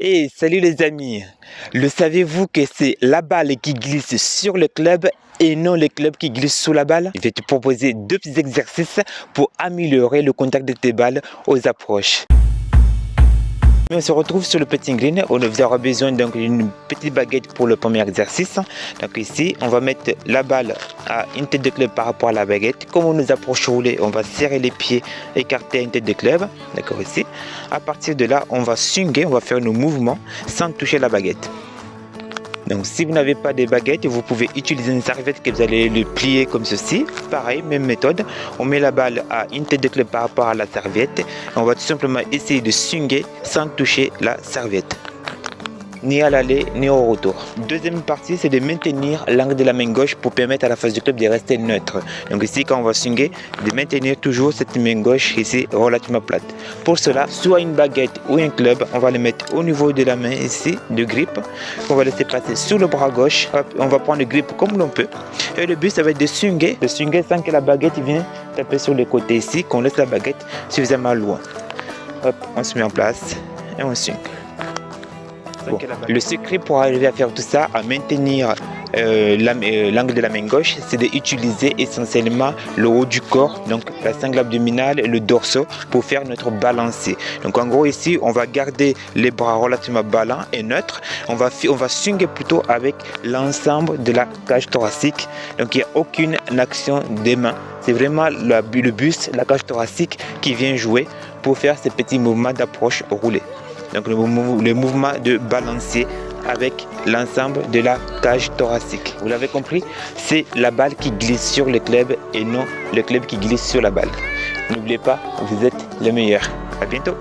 Et salut les amis, le savez-vous que c'est la balle qui glisse sur le club et non le club qui glisse sous la balle? Je vais te proposer deux petits exercices pour améliorer le contact de tes balles aux approches. On se retrouve sur le putting green. On aura besoin d'une petite baguette pour le premier exercice. Donc ici, on va mettre la balle à une tête de club par rapport à la baguette. Comme on nous approche roulé, on va serrer les pieds, écarter à une tête de club. D'accord, ici. À partir de là, on va swinger, on va faire nos mouvements sans toucher la baguette. Donc si vous n'avez pas de baguette, vous pouvez utiliser une serviette que vous allez le plier comme ceci. Pareil, même méthode. On met la balle à une tête de club par rapport à la serviette. On va tout simplement essayer de swinger sans toucher la serviette. Ni à l'aller, ni au retour. Deuxième partie, c'est de maintenir l'angle de la main gauche pour permettre à la face du club de rester neutre. Donc ici, quand on va swinger, de maintenir toujours cette main gauche ici relativement plate. Pour cela, soit une baguette ou un club, on va le mettre au niveau de la main ici, de grip. On va laisser passer sur le bras gauche. Hop, on va prendre le grip comme l'on peut. Et le but, ça va être de swinger sans que la baguette vienne taper sur les côtés ici, qu'on laisse la baguette suffisamment loin. Hop, on se met en place et on swing. Bon. Le secret pour arriver à faire tout ça, à maintenir l'angle de la main gauche, c'est d'utiliser essentiellement le haut du corps, donc la sangle abdominale et le dorsal pour faire notre balancé. Donc en gros ici, on va garder les bras relativement ballants et neutres. On va swinger plutôt avec l'ensemble de la cage thoracique. Donc il n'y a aucune action des mains. C'est vraiment le buste, la cage thoracique qui vient jouer pour faire ces petits mouvements d'approche roulée. Donc le mouvement de balancier avec l'ensemble de la cage thoracique. Vous l'avez compris, c'est la balle qui glisse sur le club et non le club qui glisse sur la balle. N'oubliez pas, vous êtes les meilleurs. À bientôt.